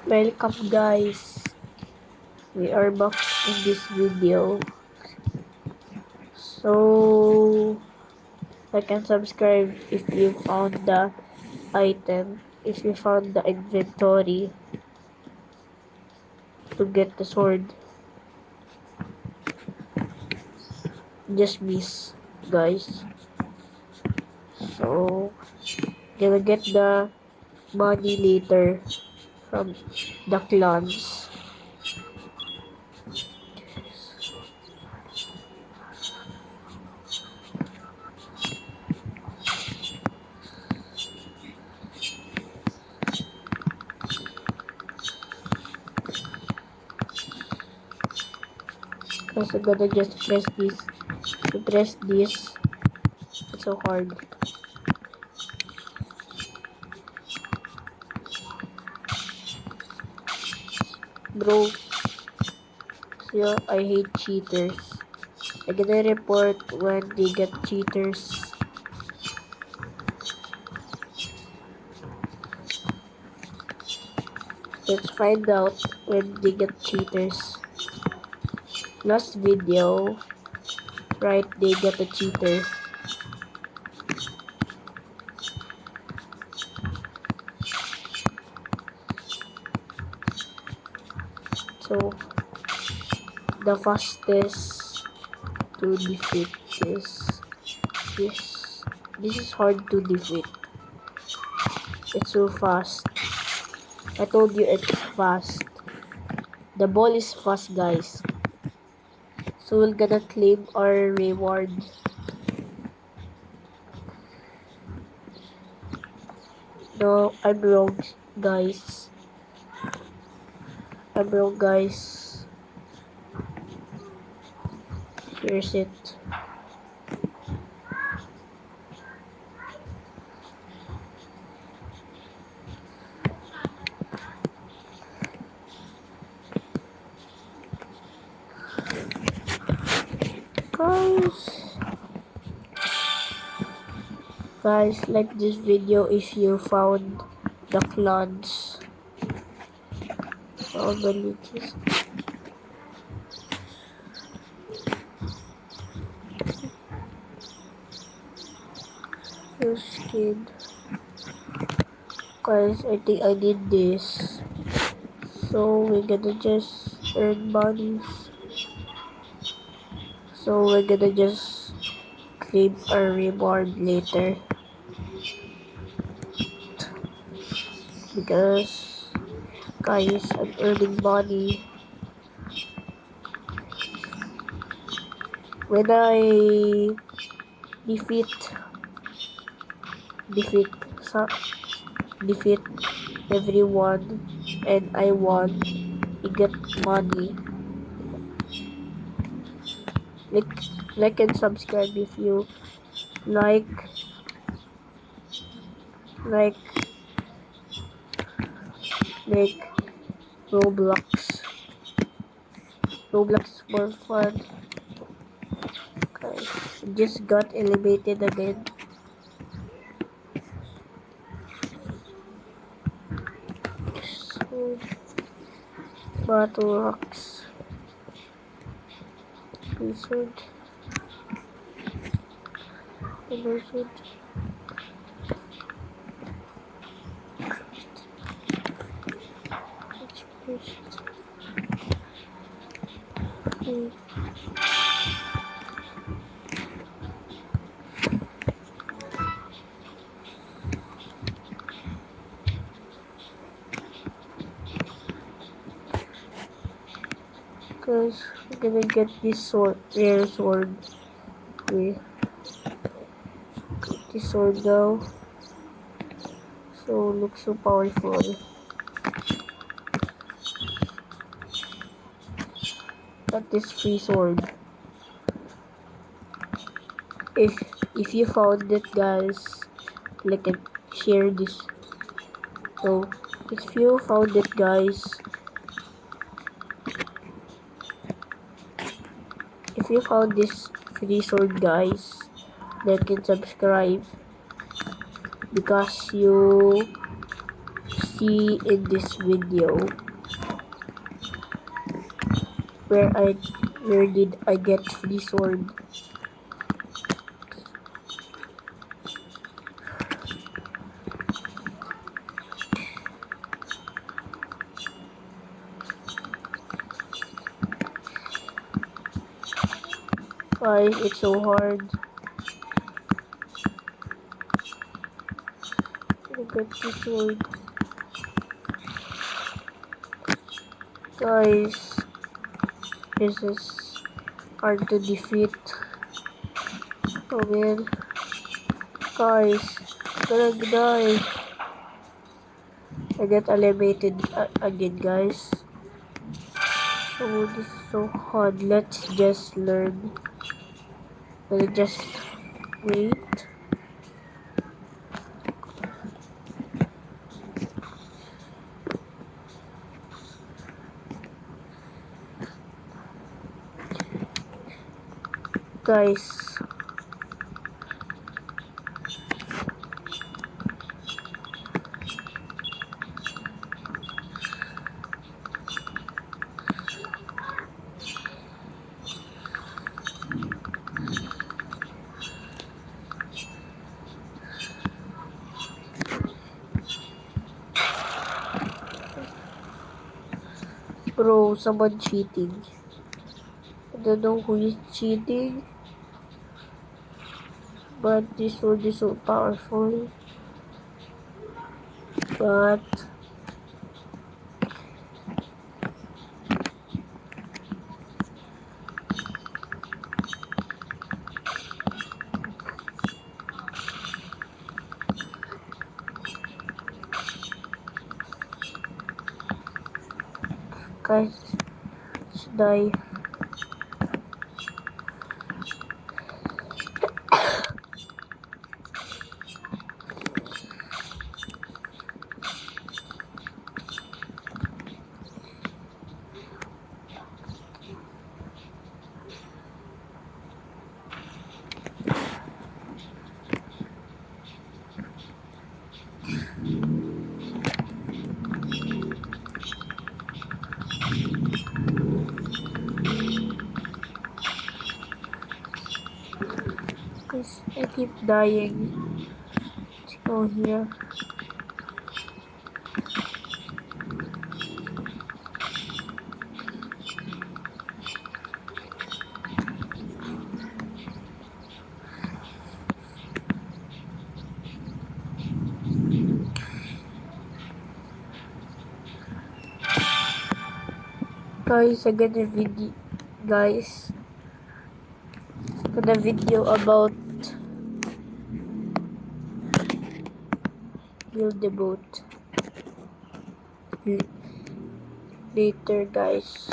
Welcome guys, we are back in this video. So like and subscribe if you found the item, if you found the inventory to get the sword. Just miss guys. So gonna get the money later from the clans. So I'm gonna just press this. To press this, it's so hard. Bro, so I hate cheaters. I'm gonna report when they get cheaters. Let's find out when they get cheaters. Last video, right, they get a cheater. So, the fastest to defeat this is hard to defeat. It's so fast. I told you it's fast. The ball is fast, guys. So we're gonna claim our reward. No, I'm wrong, guys. I'm wrong, guys. Here's it. Guys, like this video if you found the clans. All the leeches. First kid. Guys, I think I need this. So we're gonna just earn monies. So we're gonna just claim our reward later. Because guys, I'm earning money. When I defeat defeat everyone and I won, you get money. Like and subscribe if you like like Roblox. Roblox is more fun. Guys, just got eliminated again. So, Battle Rocks. Wizard. Wizard. Guys, we're gonna get this sword, rare sword. Okay. This sword now. So looks so powerful. Got this free sword. If you found it, guys, like and share this. So if you found it, guys, if you found this free sword, guys, like and subscribe because you see in this video where did I get free sword. Why it's so hard to get this sword? Guys, this is hard to defeat. Oh man. Guys, gonna die. I get eliminated again, guys. So this is so hard. Let's just learn. Let's just wait. Guys, bro, someone cheating. I don't know who is cheating, but this sword is so powerful. But guys, let's die. Guys, I keep dying. Let's go here. Guys, I got a video. Guys, got a video about build the boat. Later, guys.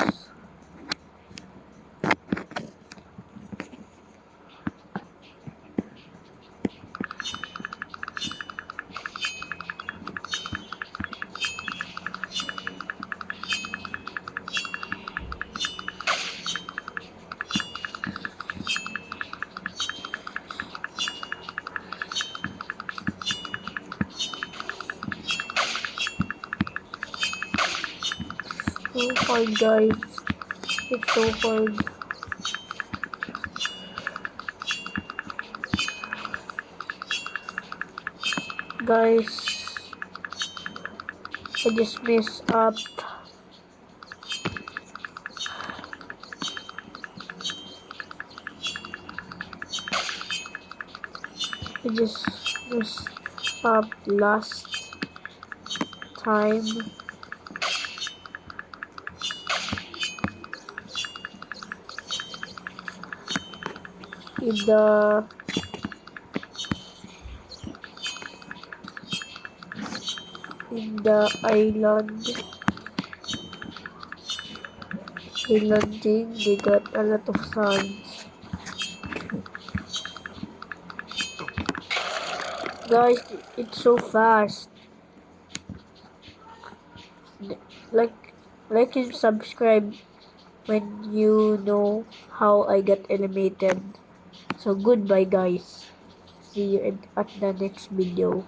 So hard, guys. It's so hard. Guys, I just messed up. I just messed up last time. In the island thing, they got a lot of sands. Guys, it's so fast. Like and subscribe when you know how I got eliminated. So goodbye, guys. See you at the next video.